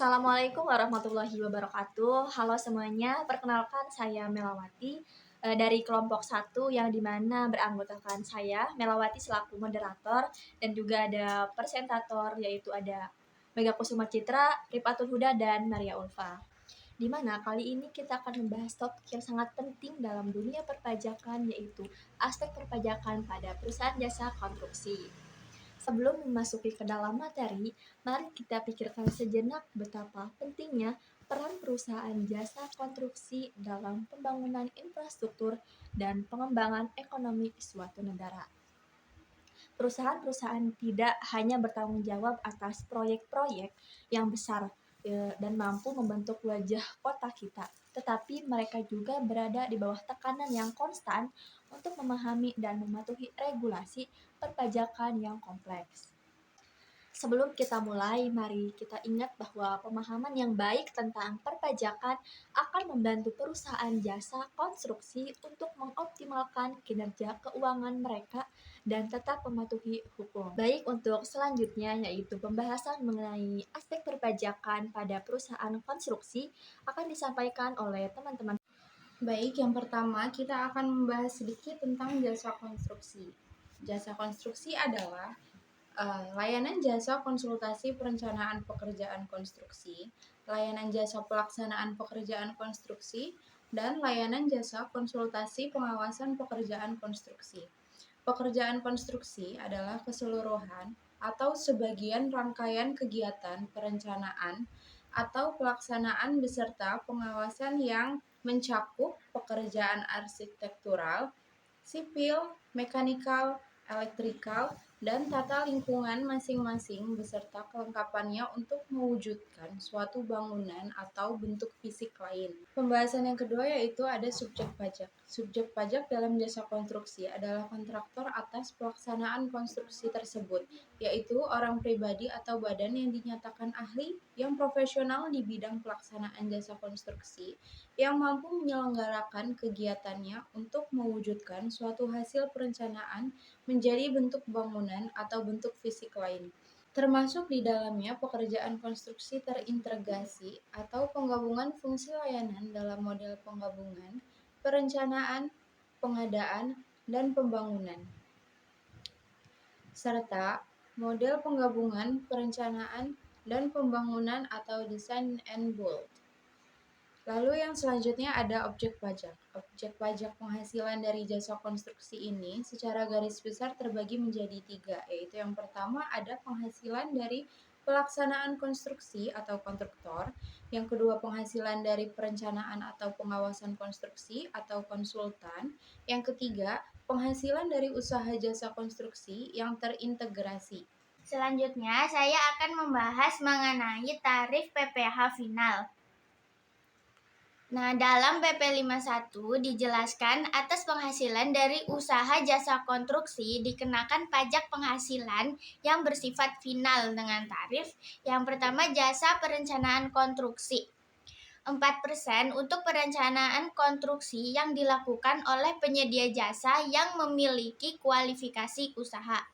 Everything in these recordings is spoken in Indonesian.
Assalamualaikum warahmatullahi wabarakatuh. Halo semuanya, perkenalkan saya Melawati dari kelompok 1 yang dimana beranggotakan saya Melawati selaku moderator dan juga ada presentator yaitu ada Mega Kusuma Citra, Rifatul Huda dan Maria Ulfa. Di mana kali ini kita akan membahas topik yang sangat penting dalam dunia perpajakan yaitu aspek perpajakan pada perusahaan jasa konstruksi. Sebelum memasuki ke dalam materi, mari kita pikirkan sejenak betapa pentingnya peran perusahaan jasa konstruksi dalam pembangunan infrastruktur dan pengembangan ekonomi suatu negara. Perusahaan-perusahaan tidak hanya bertanggung jawab atas proyek-proyek yang besar dan mampu membentuk wajah kota kita, tetapi mereka juga berada di bawah tekanan yang konstan untuk memahami dan mematuhi regulasi perpajakan yang kompleks. Sebelum kita mulai, mari kita ingat bahwa pemahaman yang baik tentang perpajakan akan membantu perusahaan jasa konstruksi untuk mengoptimalkan kinerja keuangan mereka dan tetap mematuhi hukum. Baik, untuk selanjutnya yaitu pembahasan mengenai aspek perpajakan pada perusahaan konstruksi akan disampaikan oleh teman-teman. Baik, yang pertama kita akan membahas sedikit tentang jasa konstruksi. Jasa konstruksi adalah layanan jasa konsultasi perencanaan pekerjaan konstruksi, layanan jasa pelaksanaan pekerjaan konstruksi, dan layanan jasa konsultasi pengawasan pekerjaan konstruksi. Pekerjaan konstruksi adalah keseluruhan atau sebagian rangkaian kegiatan perencanaan atau pelaksanaan beserta pengawasan yang mencakup pekerjaan arsitektural, sipil, mekanikal, elektrikal, dan tata lingkungan masing-masing beserta kelengkapannya untuk mewujudkan suatu bangunan atau bentuk fisik lain. Pembahasan yang kedua yaitu ada subjek pajak. Subjek pajak dalam jasa konstruksi adalah kontraktor atas pelaksanaan konstruksi tersebut, yaitu orang pribadi atau badan yang dinyatakan ahli yang profesional di bidang pelaksanaan jasa konstruksi yang mampu menyelenggarakan kegiatannya untuk mewujudkan suatu hasil perencanaan menjadi bentuk bangunan atau bentuk fisik lain. Termasuk di dalamnya pekerjaan konstruksi terintegrasi atau penggabungan fungsi layanan dalam model penggabungan, perencanaan, pengadaan, dan pembangunan. Serta model penggabungan, perencanaan, dan pembangunan atau design and build. Lalu yang selanjutnya ada objek pajak. Objek pajak penghasilan dari jasa konstruksi ini secara garis besar terbagi menjadi 3, yaitu yang pertama ada penghasilan dari pelaksanaan konstruksi atau kontraktor, yang kedua penghasilan dari perencanaan atau pengawasan konstruksi atau konsultan, yang ketiga penghasilan dari usaha jasa konstruksi yang terintegrasi. Selanjutnya saya akan membahas mengenai tarif PPh final. Nah, dalam PP 51 dijelaskan atas penghasilan dari usaha jasa konstruksi dikenakan pajak penghasilan yang bersifat final dengan tarif yang pertama jasa perencanaan konstruksi. 4% untuk perencanaan konstruksi yang dilakukan oleh penyedia jasa yang memiliki kualifikasi usaha.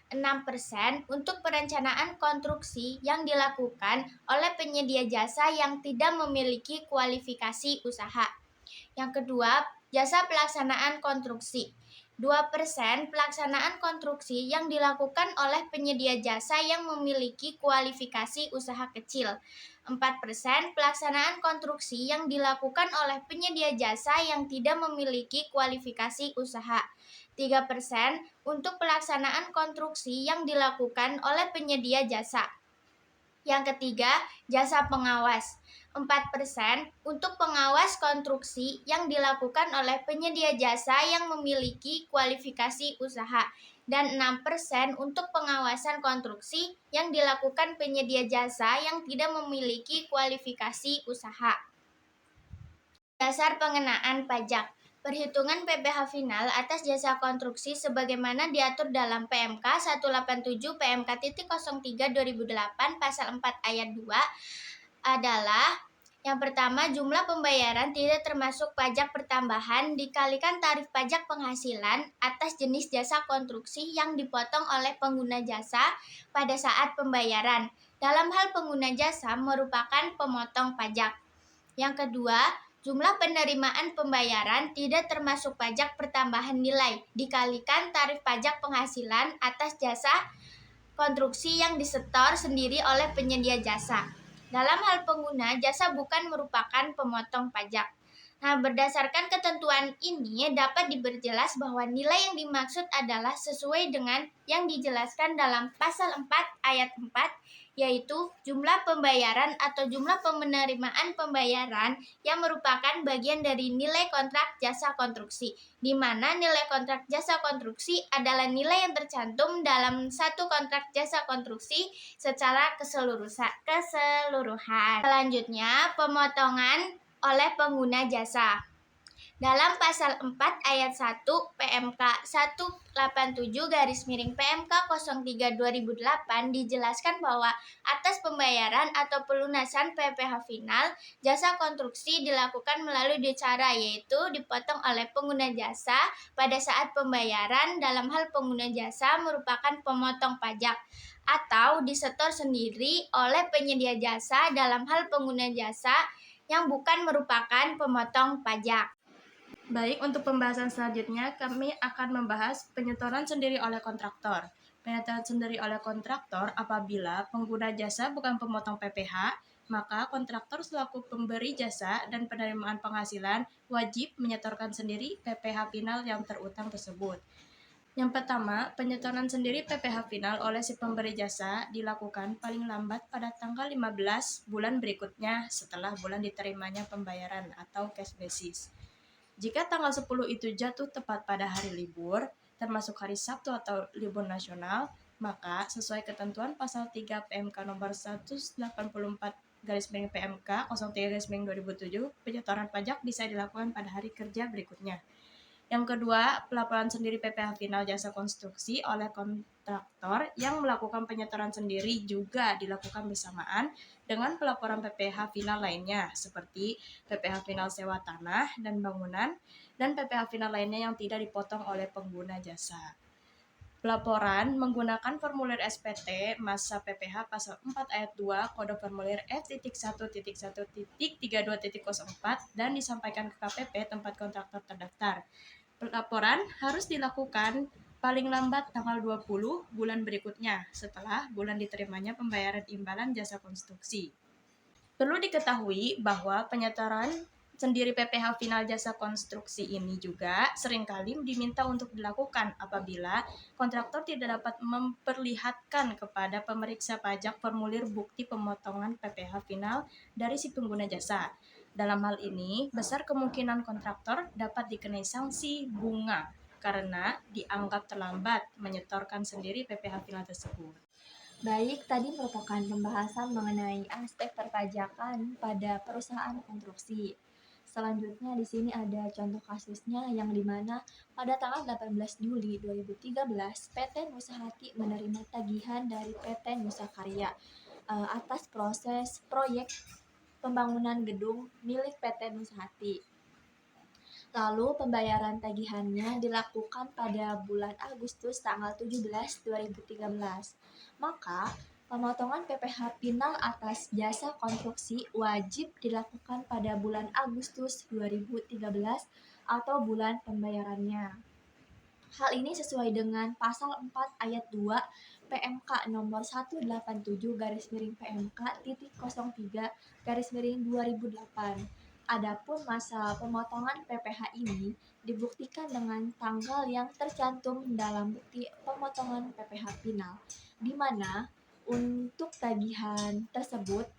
6% untuk perencanaan konstruksi yang dilakukan oleh penyedia jasa yang tidak memiliki kualifikasi usaha. Yang kedua, jasa pelaksanaan konstruksi. 2% pelaksanaan konstruksi yang dilakukan oleh penyedia jasa yang memiliki kualifikasi usaha kecil. 4% pelaksanaan konstruksi yang dilakukan oleh penyedia jasa yang tidak memiliki kualifikasi usaha. 3% untuk pelaksanaan konstruksi yang dilakukan oleh penyedia jasa. Yang ketiga, jasa pengawas. 4% untuk pengawas konstruksi yang dilakukan oleh penyedia jasa yang memiliki kualifikasi usaha. Dan 6% untuk pengawasan konstruksi yang dilakukan penyedia jasa yang tidak memiliki kualifikasi usaha. Dasar pengenaan pajak. Perhitungan PPh final atas jasa konstruksi sebagaimana diatur dalam PMK 187 PMK.03 2008 pasal 4 ayat 2 adalah yang pertama, jumlah pembayaran tidak termasuk pajak pertambahan dikalikan tarif pajak penghasilan atas jenis jasa konstruksi yang dipotong oleh pengguna jasa pada saat pembayaran. dalam hal pengguna jasa merupakan pemotong pajak. Yang kedua, jumlah penerimaan pembayaran tidak termasuk pajak pertambahan nilai dikalikan tarif pajak penghasilan atas jasa konstruksi yang disetor sendiri oleh penyedia jasa. Dalam hal pengguna, jasa bukan merupakan pemotong pajak. Nah, berdasarkan ketentuan ini dapat diperjelas bahwa nilai yang dimaksud adalah sesuai dengan yang dijelaskan dalam pasal 4 ayat 4, yaitu jumlah pembayaran atau jumlah penerimaan pembayaran yang merupakan bagian dari nilai kontrak jasa konstruksi, di mana nilai kontrak jasa konstruksi adalah nilai yang tercantum dalam satu kontrak jasa konstruksi secara keseluruhan. Selanjutnya, pemotongan oleh pengguna jasa. Dalam pasal 4 ayat 1 PMK 187/PMK 03/2008 dijelaskan bahwa atas pembayaran atau pelunasan PPh final, jasa konstruksi dilakukan melalui dua cara, yaitu dipotong oleh pengguna jasa pada saat pembayaran dalam hal pengguna jasa merupakan pemotong pajak, atau disetor sendiri oleh penyedia jasa dalam hal pengguna jasa yang bukan merupakan pemotong pajak. Baik, untuk pembahasan selanjutnya kami akan membahas penyetoran sendiri oleh kontraktor. Penyetoran sendiri oleh kontraktor apabila pengguna jasa bukan pemotong PPh, maka kontraktor selaku pemberi jasa dan penerimaan penghasilan wajib menyetorkan sendiri PPh final yang terutang tersebut. Yang pertama, penyetoran sendiri PPh final oleh si pemberi jasa dilakukan paling lambat pada tanggal 15 bulan berikutnya setelah bulan diterimanya pembayaran atau cash basis. Jika tanggal 10 itu jatuh tepat pada hari libur, termasuk hari Sabtu atau libur nasional, maka sesuai ketentuan pasal 3 PMK nomor 184/PMK 03/2007, penyetoran pajak bisa dilakukan pada hari kerja berikutnya. Yang kedua, pelaporan sendiri PPh final jasa konstruksi oleh kontraktor yang melakukan penyetoran sendiri juga dilakukan bersamaan dengan pelaporan PPh final lainnya, seperti PPh final sewa tanah dan bangunan, dan PPh final lainnya yang tidak dipotong oleh pengguna jasa. Pelaporan menggunakan formulir SPT masa PPh pasal 4 ayat 2 kode formulir F.1.1.32.04 dan disampaikan ke KPP tempat kontraktor terdaftar. Pelaporan harus dilakukan paling lambat tanggal 20 bulan berikutnya setelah bulan diterimanya pembayaran imbalan jasa konstruksi. Perlu diketahui bahwa penyetoran sendiri PPh final jasa konstruksi ini juga seringkali diminta untuk dilakukan apabila kontraktor tidak dapat memperlihatkan kepada pemeriksa pajak formulir bukti pemotongan PPh final dari si pengguna jasa. Dalam hal ini, besar kemungkinan kontraktor dapat dikenai sanksi bunga karena dianggap terlambat menyetorkan sendiri PPh final tersebut. Baik, tadi merupakan pembahasan mengenai aspek perpajakan pada perusahaan konstruksi. Selanjutnya di sini ada contoh kasusnya yang dimana pada tanggal 18 Juli 2013 PT Nusahati menerima tagihan dari PT Nusakarya atas proses proyek pembangunan gedung milik PT Nusahati. Lalu pembayaran tagihannya dilakukan pada bulan Agustus tanggal 17 2013. Maka pemotongan PPh final atas jasa konstruksi wajib dilakukan pada bulan Agustus 2013 atau bulan pembayarannya. Hal ini sesuai dengan pasal 4 ayat 2 PMK nomor 187/PMK.03/2008. Adapun masa pemotongan PPh ini dibuktikan dengan tanggal yang tercantum dalam bukti pemotongan PPh final, di mana untuk tagihan tersebut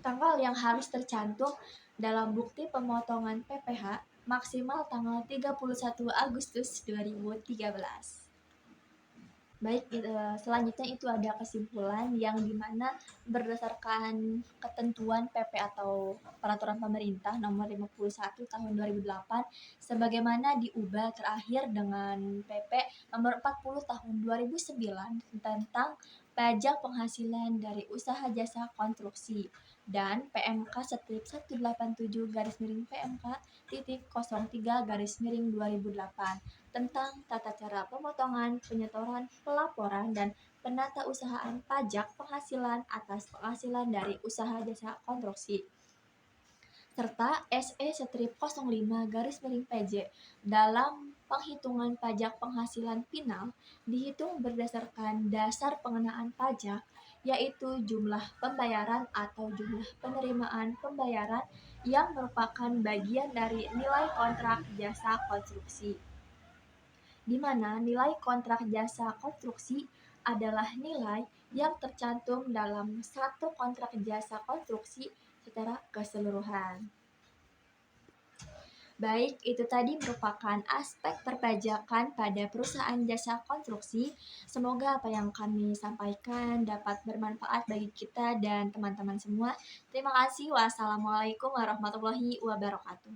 tanggal yang harus tercantum dalam bukti pemotongan PPh maksimal tanggal 31 Agustus 2013. Baik, selanjutnya itu ada kesimpulan yang dimana berdasarkan ketentuan PP atau Peraturan Pemerintah Nomor 51 Tahun 2008 sebagaimana diubah terakhir dengan PP Nomor 40 Tahun 2009 tentang pajak penghasilan dari usaha jasa konstruksi dan PMK Strip 187/PMK.03/2008 tentang tata cara pemotongan, penyetoran, pelaporan, dan penatausahaan pajak penghasilan atas penghasilan dari usaha jasa konstruksi, serta SE-05-PJ dalam penghitungan pajak penghasilan final dihitung berdasarkan dasar pengenaan pajak, yaitu jumlah pembayaran atau jumlah penerimaan pembayaran yang merupakan bagian dari nilai kontrak jasa konstruksi, di mana nilai kontrak jasa konstruksi adalah nilai yang tercantum dalam satu kontrak jasa konstruksi secara keseluruhan. Baik, itu tadi merupakan aspek perpajakan pada perusahaan jasa konstruksi. Semoga apa yang kami sampaikan dapat bermanfaat bagi kita dan teman-teman semua. Terima kasih. Wassalamualaikum warahmatullahi wabarakatuh.